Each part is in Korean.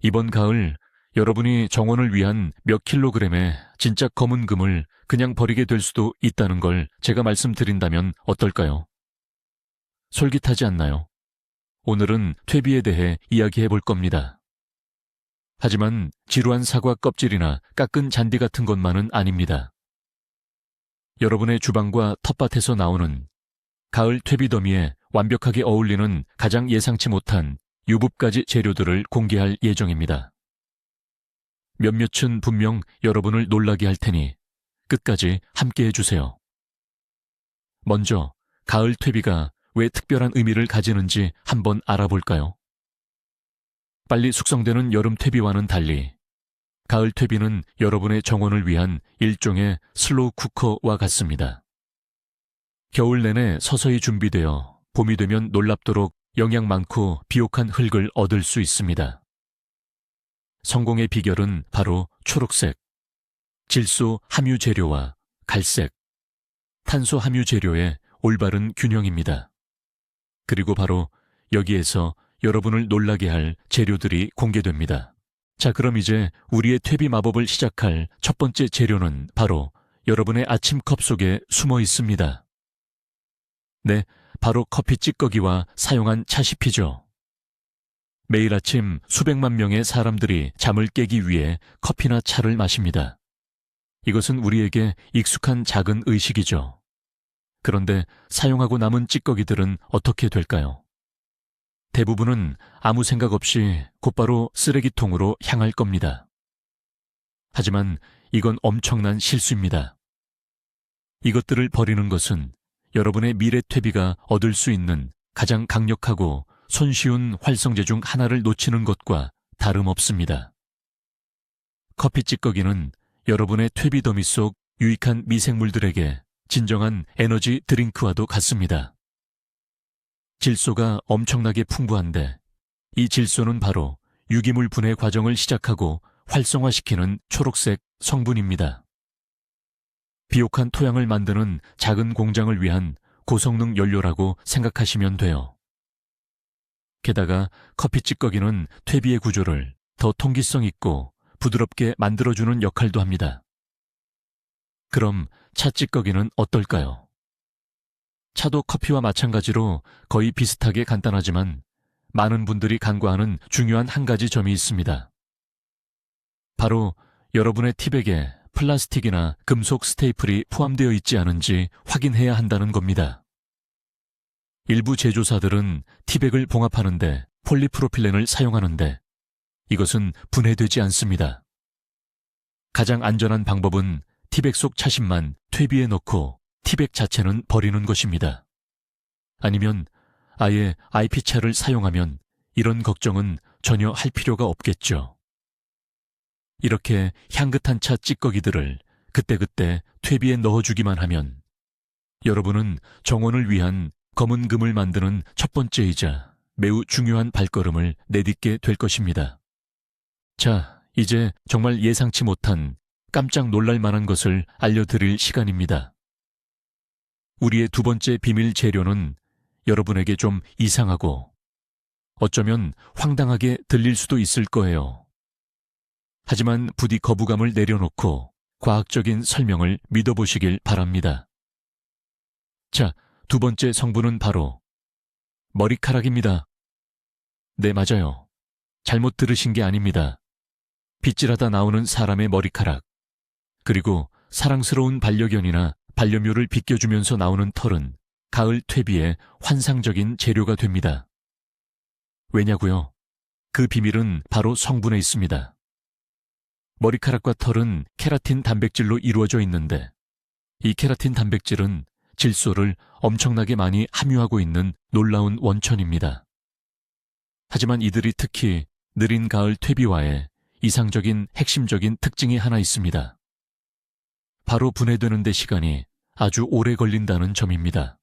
이번 가을 여러분이 정원을 위한 몇 킬로그램의 진짜 검은 금을 그냥 버리게 될 수도 있다는 걸 제가 말씀드린다면 어떨까요? 솔깃하지 않나요? 오늘은 퇴비에 대해 이야기해 볼 겁니다. 하지만 지루한 사과 껍질이나 깎은 잔디 같은 것만은 아닙니다. 여러분의 주방과 텃밭에서 나오는 가을 퇴비 더미에 완벽하게 어울리는 가장 예상치 못한 유부까지 재료들을 공개할 예정입니다. 몇몇은 분명 여러분을 놀라게 할 테니 끝까지 함께 해주세요. 먼저 가을 퇴비가 왜 특별한 의미를 가지는지 한번 알아볼까요? 빨리 숙성되는 여름 퇴비와는 달리 가을 퇴비는 여러분의 정원을 위한 일종의 슬로우 쿠커와 같습니다. 겨울 내내 서서히 준비되어 봄이 되면 놀랍도록 영양 많고 비옥한 흙을 얻을 수 있습니다. 성공의 비결은 바로 초록색, 질소 함유 재료와 갈색, 탄소 함유 재료의 올바른 균형입니다. 그리고 바로 여기에서 여러분을 놀라게 할 재료들이 공개됩니다. 자, 그럼 이제 우리의 퇴비 마법을 시작할 첫 번째 재료는 바로 여러분의 아침컵 속에 숨어 있습니다. 네, 바로 커피 찌꺼기와 사용한 차시피죠. 매일 아침 수백만 명의 사람들이 잠을 깨기 위해 커피나 차를 마십니다. 이것은 우리에게 익숙한 작은 의식이죠. 그런데 사용하고 남은 찌꺼기들은 어떻게 될까요? 대부분은 아무 생각 없이 곧바로 쓰레기통으로 향할 겁니다. 하지만 이건 엄청난 실수입니다. 이것들을 버리는 것은 여러분의 미래 퇴비가 얻을 수 있는 가장 강력하고 손쉬운 활성제 중 하나를 놓치는 것과 다름없습니다. 커피 찌꺼기는 여러분의 퇴비 더미 속 유익한 미생물들에게 진정한 에너지 드링크와도 같습니다. 질소가 엄청나게 풍부한데 이 질소는 바로 유기물 분해 과정을 시작하고 활성화시키는 초록색 성분입니다. 비옥한 토양을 만드는 작은 공장을 위한 고성능 연료라고 생각하시면 돼요. 게다가 커피 찌꺼기는 퇴비의 구조를 더 통기성 있고 부드럽게 만들어주는 역할도 합니다. 그럼 차 찌꺼기는 어떨까요? 차도 커피와 마찬가지로 거의 비슷하게 간단하지만 많은 분들이 간과하는 중요한 한 가지 점이 있습니다. 바로 여러분의 티백에 플라스틱이나 금속 스테이플이 포함되어 있지 않은지 확인해야 한다는 겁니다. 일부 제조사들은 티백을 봉합하는데 폴리프로필렌을 사용하는데 이것은 분해되지 않습니다. 가장 안전한 방법은 티백 속 차심만 퇴비에 넣고 티백 자체는 버리는 것입니다. 아니면 아예 IP차를 사용하면 이런 걱정은 전혀 할 필요가 없겠죠. 이렇게 향긋한 차 찌꺼기들을 그때그때 퇴비에 넣어주기만 하면 여러분은 정원을 위한 검은 금을 만드는 첫 번째이자 매우 중요한 발걸음을 내딛게 될 것입니다. 자, 이제 정말 예상치 못한 깜짝 놀랄 만한 것을 알려드릴 시간입니다. 우리의 두 번째 비밀 재료는 여러분에게 좀 이상하고 어쩌면 황당하게 들릴 수도 있을 거예요. 하지만 부디 거부감을 내려놓고 과학적인 설명을 믿어보시길 바랍니다. 자, 두 번째 성분은 바로 머리카락입니다. 네, 맞아요. 잘못 들으신 게 아닙니다. 빗질하다 나오는 사람의 머리카락, 그리고 사랑스러운 반려견이나 반려묘를 비껴주면서 나오는 털은 가을 퇴비의 환상적인 재료가 됩니다. 왜냐고요? 그 비밀은 바로 성분에 있습니다. 머리카락과 털은 케라틴 단백질로 이루어져 있는데 이 케라틴 단백질은 질소를 엄청나게 많이 함유하고 있는 놀라운 원천입니다. 하지만 이들이 특히 느린 가을 퇴비와의 이상적인 핵심적인 특징이 하나 있습니다. 바로 분해되는 데 시간이 아주 오래 걸린다는 점입니다.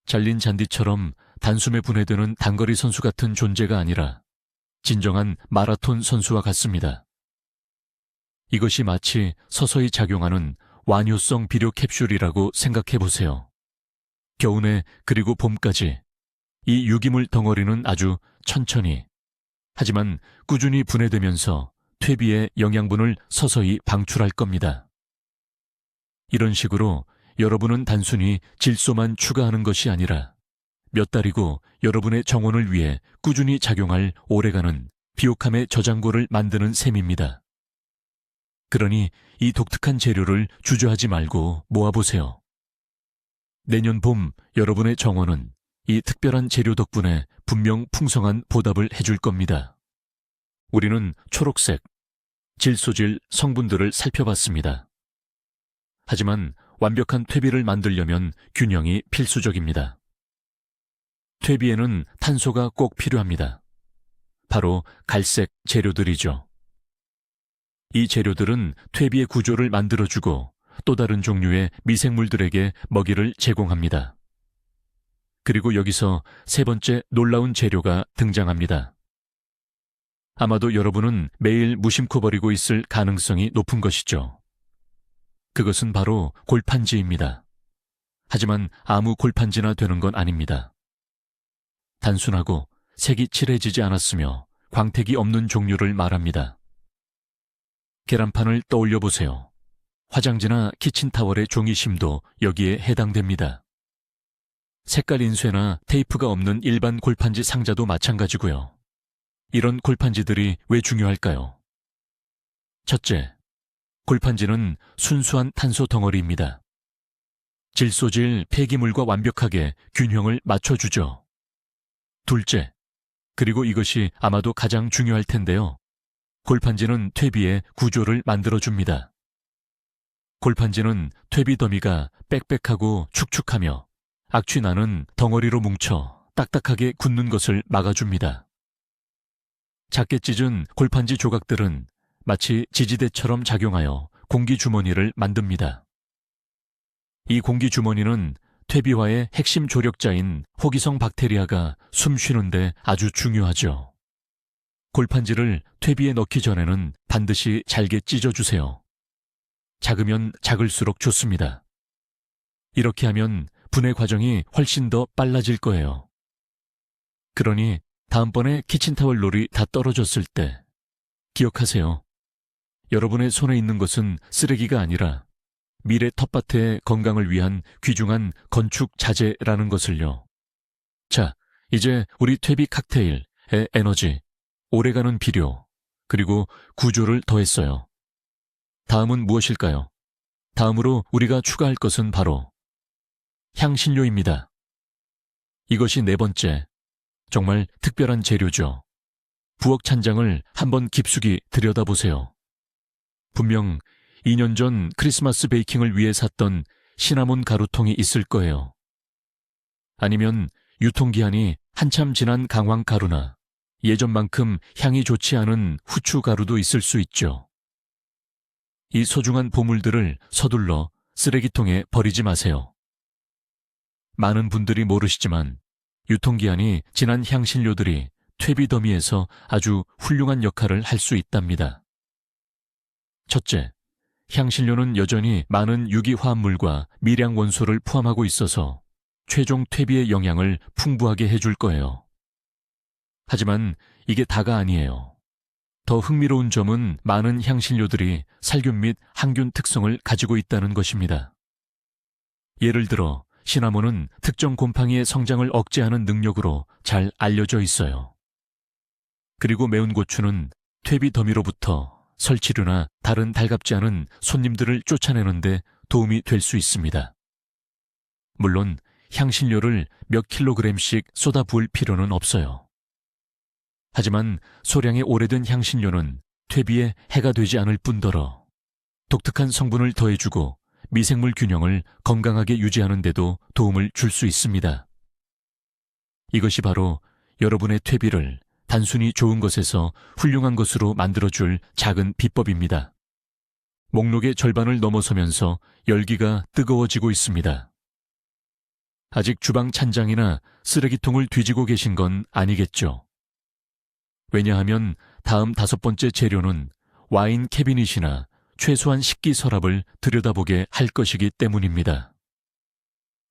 잘린 잔디처럼 단숨에 분해되는 단거리 선수 같은 존재가 아니라 진정한 마라톤 선수와 같습니다. 이것이 마치 서서히 작용하는 완효성 비료 캡슐이라고 생각해 보세요. 겨우내 그리고 봄까지 이 유기물 덩어리는 아주 천천히 하지만 꾸준히 분해되면서 퇴비의 영양분을 서서히 방출할 겁니다. 이런 식으로 여러분은 단순히 질소만 추가하는 것이 아니라 몇 달이고 여러분의 정원을 위해 꾸준히 작용할 오래가는 비옥함의 저장고를 만드는 셈입니다. 그러니 이 독특한 재료를 주저하지 말고 모아보세요. 내년 봄 여러분의 정원은 이 특별한 재료 덕분에 분명 풍성한 보답을 해줄 겁니다. 우리는 초록색, 질소질 성분들을 살펴봤습니다. 하지만 완벽한 퇴비를 만들려면 균형이 필수적입니다. 퇴비에는 탄소가 꼭 필요합니다. 바로 갈색 재료들이죠. 이 재료들은 퇴비의 구조를 만들어주고 또 다른 종류의 미생물들에게 먹이를 제공합니다. 그리고 여기서 세 번째 놀라운 재료가 등장합니다. 아마도 여러분은 매일 무심코 버리고 있을 가능성이 높은 것이죠. 그것은 바로 골판지입니다. 하지만 아무 골판지나 되는 건 아닙니다. 단순하고 색이 칠해지지 않았으며 광택이 없는 종류를 말합니다. 계란판을 떠올려 보세요. 화장지나 키친타월의 종이심도 여기에 해당됩니다. 색깔 인쇄나 테이프가 없는 일반 골판지 상자도 마찬가지고요. 이런 골판지들이 왜 중요할까요? 첫째, 골판지는 순수한 탄소 덩어리입니다. 질소질 폐기물과 완벽하게 균형을 맞춰주죠. 둘째, 그리고 이것이 아마도 가장 중요할 텐데요. 골판지는 퇴비의 구조를 만들어줍니다. 골판지는 퇴비 더미가 빽빽하고 축축하며 악취 나는 덩어리로 뭉쳐 딱딱하게 굳는 것을 막아줍니다. 작게 찢은 골판지 조각들은 마치 지지대처럼 작용하여 공기주머니를 만듭니다. 이 공기주머니는 퇴비화의 핵심 조력자인 호기성 박테리아가 숨 쉬는데 아주 중요하죠. 골판지를 퇴비에 넣기 전에는 반드시 잘게 찢어주세요. 작으면 작을수록 좋습니다. 이렇게 하면 분해 과정이 훨씬 더 빨라질 거예요. 그러니 다음번에 키친타월 롤이 다 떨어졌을 때 기억하세요. 여러분의 손에 있는 것은 쓰레기가 아니라 미래 텃밭의 건강을 위한 귀중한 건축 자재라는 것을요. 자, 이제 우리 퇴비 칵테일의 에너지, 오래가는 비료, 그리고 구조를 더했어요. 다음은 무엇일까요? 다음으로 우리가 추가할 것은 바로 향신료입니다. 이것이 네 번째, 정말 특별한 재료죠. 부엌 찬장을 한번 깊숙이 들여다보세요. 분명 2년 전 크리스마스 베이킹을 위해 샀던 시나몬 가루통이 있을 거예요. 아니면 유통기한이 한참 지난 강황 가루나 예전만큼 향이 좋지 않은 후추 가루도 있을 수 있죠. 이 소중한 보물들을 서둘러 쓰레기통에 버리지 마세요. 많은 분들이 모르시지만 유통기한이 지난 향신료들이 퇴비 더미에서 아주 훌륭한 역할을 할 수 있답니다. 첫째, 향신료는 여전히 많은 유기화합물과 미량 원소를 포함하고 있어서 최종 퇴비의 영양을 풍부하게 해줄 거예요. 하지만 이게 다가 아니에요. 더 흥미로운 점은 많은 향신료들이 살균 및 항균 특성을 가지고 있다는 것입니다. 예를 들어 시나몬은 특정 곰팡이의 성장을 억제하는 능력으로 잘 알려져 있어요. 그리고 매운 고추는 퇴비 더미로부터 설치류나 다른 달갑지 않은 손님들을 쫓아내는데 도움이 될 수 있습니다. 물론 향신료를 몇 킬로그램씩 쏟아 부을 필요는 없어요. 하지만 소량의 오래된 향신료는 퇴비에 해가 되지 않을 뿐더러 독특한 성분을 더해주고 미생물 균형을 건강하게 유지하는 데도 도움을 줄 수 있습니다. 이것이 바로 여러분의 퇴비를 단순히 좋은 것에서 훌륭한 것으로 만들어줄 작은 비법입니다. 목록의 절반을 넘어서면서 열기가 뜨거워지고 있습니다. 아직 주방 찬장이나 쓰레기통을 뒤지고 계신 건 아니겠죠? 왜냐하면 다음 5번째 재료는 와인 캐비닛이나 최소한 식기 서랍을 들여다보게 할 것이기 때문입니다.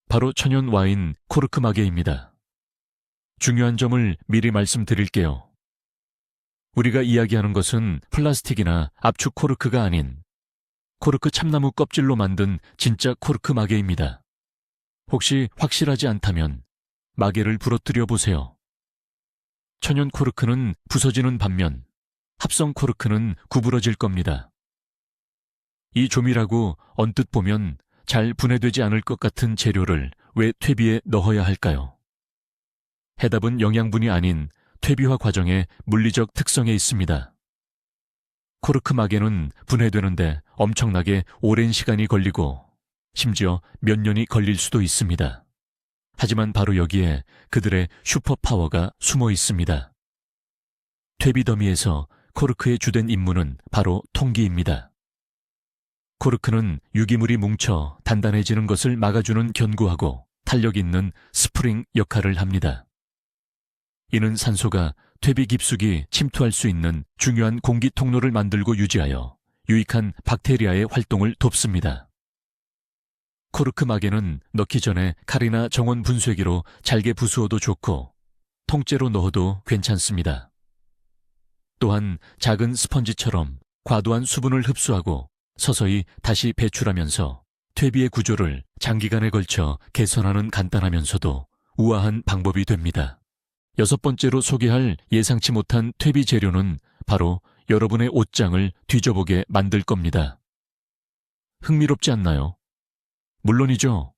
바로 천연 와인 코르크 마개입니다. 중요한 점을 미리 말씀드릴게요. 우리가 이야기하는 것은 플라스틱이나 압축 코르크가 아닌 코르크 참나무 껍질로 만든 진짜 코르크 마개입니다. 혹시 확실하지 않다면 마개를 부러뜨려 보세요. 천연 코르크는 부서지는 반면 합성 코르크는 구부러질 겁니다. 이 조밀하고 언뜻 보면 잘 분해되지 않을 것 같은 재료를 왜 퇴비에 넣어야 할까요? 해답은 영양분이 아닌 퇴비화 과정의 물리적 특성에 있습니다. 코르크 마개는 분해되는데 엄청나게 오랜 시간이 걸리고 심지어 몇 년이 걸릴 수도 있습니다. 하지만 바로 여기에 그들의 슈퍼파워가 숨어 있습니다. 퇴비 더미에서 코르크의 주된 임무는 바로 통기입니다. 코르크는 유기물이 뭉쳐 단단해지는 것을 막아주는 견고하고 탄력 있는 스프링 역할을 합니다. 이는 산소가 퇴비 깊숙이 침투할 수 있는 중요한 공기 통로를 만들고 유지하여 유익한 박테리아의 활동을 돕습니다. 코르크 마개는 넣기 전에 칼이나 정원 분쇄기로 잘게 부수어도 좋고 통째로 넣어도 괜찮습니다. 또한 작은 스펀지처럼 과도한 수분을 흡수하고 서서히 다시 배출하면서 퇴비의 구조를 장기간에 걸쳐 개선하는 간단하면서도 우아한 방법이 됩니다. 6번째로 소개할 예상치 못한 퇴비 재료는 바로 여러분의 옷장을 뒤져보게 만들 겁니다. 흥미롭지 않나요? 물론이죠.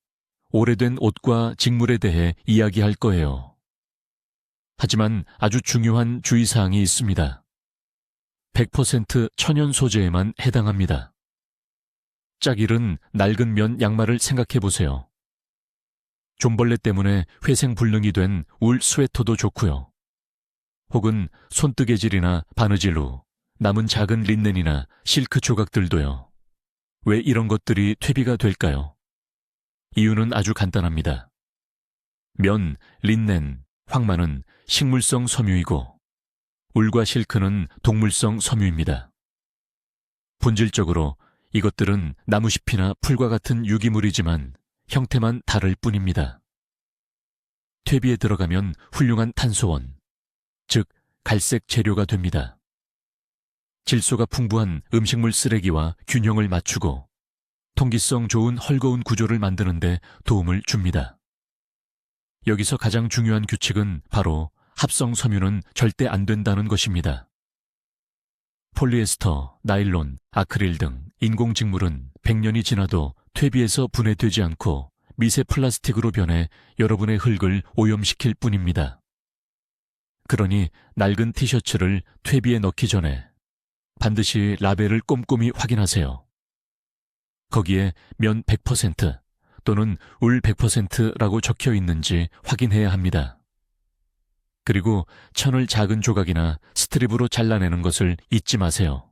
오래된 옷과 직물에 대해 이야기할 거예요. 하지만 아주 중요한 주의사항이 있습니다. 100% 천연 소재에만 해당합니다. 짝일은 낡은 면 양말을 생각해 보세요. 좀벌레 때문에 회생불능이 된 울 스웨터도 좋고요. 혹은 손뜨개질이나 바느질로 남은 작은 린넨이나 실크 조각들도요. 왜 이런 것들이 퇴비가 될까요? 이유는 아주 간단합니다. 면, 린넨, 황마는 식물성 섬유이고 울과 실크는 동물성 섬유입니다. 본질적으로 이것들은 나무잎이나 풀과 같은 유기물이지만 형태만 다를 뿐입니다. 퇴비에 들어가면 훌륭한 탄소원, 즉 갈색 재료가 됩니다. 질소가 풍부한 음식물 쓰레기와 균형을 맞추고 통기성 좋은 헐거운 구조를 만드는 데 도움을 줍니다. 여기서 가장 중요한 규칙은 바로 합성 섬유는 절대 안 된다는 것입니다. 폴리에스터, 나일론, 아크릴 등 인공직물은 100년이 지나도 퇴비에서 분해되지 않고 미세 플라스틱으로 변해 여러분의 흙을 오염시킬 뿐입니다. 그러니 낡은 티셔츠를 퇴비에 넣기 전에 반드시 라벨을 꼼꼼히 확인하세요. 거기에 면 100% 또는 울 100%라고 적혀 있는지 확인해야 합니다. 그리고 천을 작은 조각이나 스트립으로 잘라내는 것을 잊지 마세요.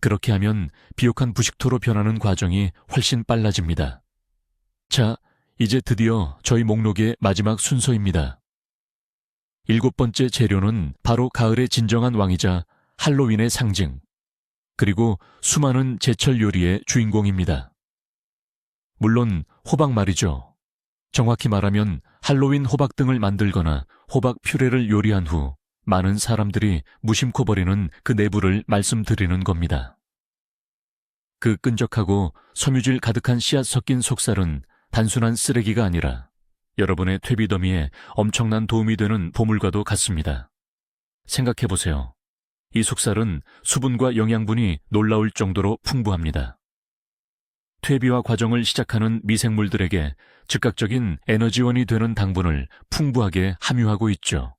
그렇게 하면 비옥한 부식토로 변하는 과정이 훨씬 빨라집니다. 자, 이제 드디어 저희 목록의 마지막 순서입니다. 7번째 재료는 바로 가을의 진정한 왕이자 할로윈의 상징, 그리고 수많은 제철 요리의 주인공입니다. 물론 호박 말이죠. 정확히 말하면 할로윈 호박 등을 만들거나 호박 퓨레를 요리한 후 많은 사람들이 무심코 버리는 그 내부를 말씀드리는 겁니다. 그 끈적하고 섬유질 가득한 씨앗 섞인 속살은 단순한 쓰레기가 아니라 여러분의 퇴비 더미에 엄청난 도움이 되는 보물과도 같습니다. 생각해보세요. 이 속살은 수분과 영양분이 놀라울 정도로 풍부합니다. 퇴비화 과정을 시작하는 미생물들에게 즉각적인 에너지원이 되는 당분을 풍부하게 함유하고 있죠.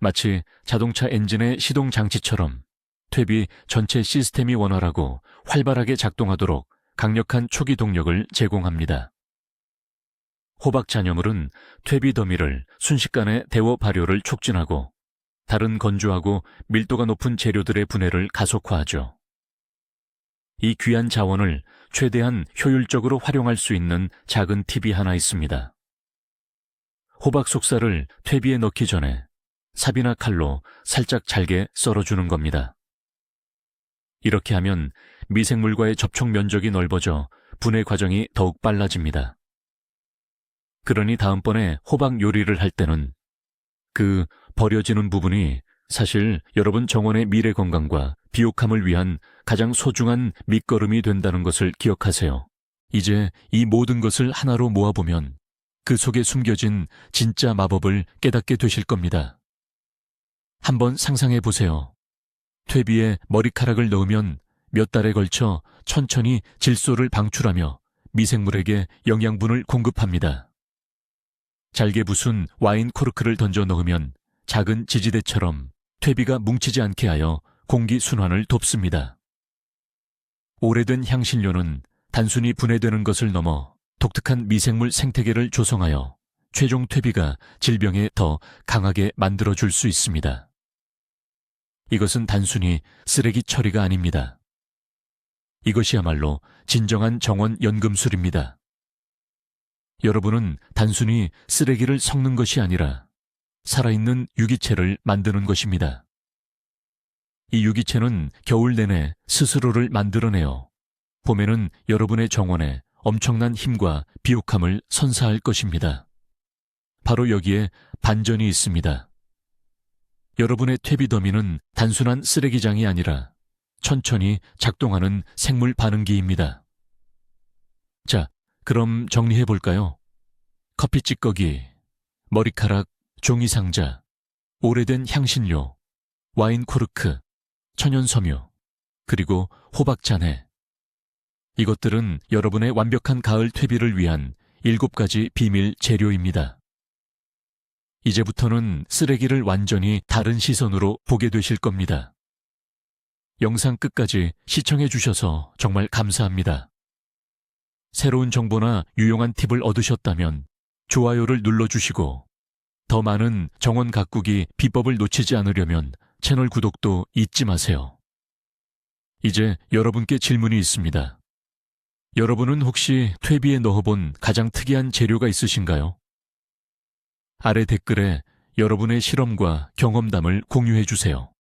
마치 자동차 엔진의 시동 장치처럼 퇴비 전체 시스템이 원활하고 활발하게 작동하도록 강력한 초기 동력을 제공합니다. 호박 잔여물은 퇴비 더미를 순식간에 데워 발효를 촉진하고 다른 건조하고 밀도가 높은 재료들의 분해를 가속화하죠. 이 귀한 자원을 최대한 효율적으로 활용할 수 있는 작은 팁이 하나 있습니다. 호박 속살을 퇴비에 넣기 전에 삽이나 칼로 살짝 잘게 썰어주는 겁니다. 이렇게 하면 미생물과의 접촉 면적이 넓어져 분해 과정이 더욱 빨라집니다. 그러니 다음번에 호박 요리를 할 때는 그 버려지는 부분이 사실 여러분 정원의 미래 건강과 비옥함을 위한 가장 소중한 밑거름이 된다는 것을 기억하세요. 이제 이 모든 것을 하나로 모아보면 그 속에 숨겨진 진짜 마법을 깨닫게 되실 겁니다. 한번 상상해 보세요. 퇴비에 머리카락을 넣으면 몇 달에 걸쳐 천천히 질소를 방출하며 미생물에게 영양분을 공급합니다. 잘게 부순 와인 코르크를 던져 넣으면 작은 지지대처럼 퇴비가 뭉치지 않게 하여 공기 순환을 돕습니다. 오래된 향신료는 단순히 분해되는 것을 넘어 독특한 미생물 생태계를 조성하여 최종 퇴비가 질병에 더 강하게 만들어줄 수 있습니다. 이것은 단순히 쓰레기 처리가 아닙니다. 이것이야말로 진정한 정원 연금술입니다. 여러분은 단순히 쓰레기를 섞는 것이 아니라 살아있는 유기체를 만드는 것입니다. 이 유기체는 겨울 내내 스스로를 만들어내어 봄에는 여러분의 정원에 엄청난 힘과 비옥함을 선사할 것입니다. 바로 여기에 반전이 있습니다. 여러분의 퇴비 더미는 단순한 쓰레기장이 아니라 천천히 작동하는 생물 반응기입니다. 자, 그럼 정리해 볼까요? 커피 찌꺼기, 머리카락, 종이 상자, 오래된 향신료, 와인 코르크, 천연 섬유, 그리고 호박 잔해. 이것들은 여러분의 완벽한 가을 퇴비를 위한 7가지 비밀 재료입니다. 이제부터는 쓰레기를 완전히 다른 시선으로 보게 되실 겁니다. 영상 끝까지 시청해 주셔서 정말 감사합니다. 새로운 정보나 유용한 팁을 얻으셨다면 좋아요를 눌러주시고 더 많은 정원 가꾸기 비법을 놓치지 않으려면 채널 구독도 잊지 마세요. 이제 여러분께 질문이 있습니다. 여러분은 혹시 퇴비에 넣어본 가장 특이한 재료가 있으신가요? 아래 댓글에 여러분의 실험과 경험담을 공유해 주세요.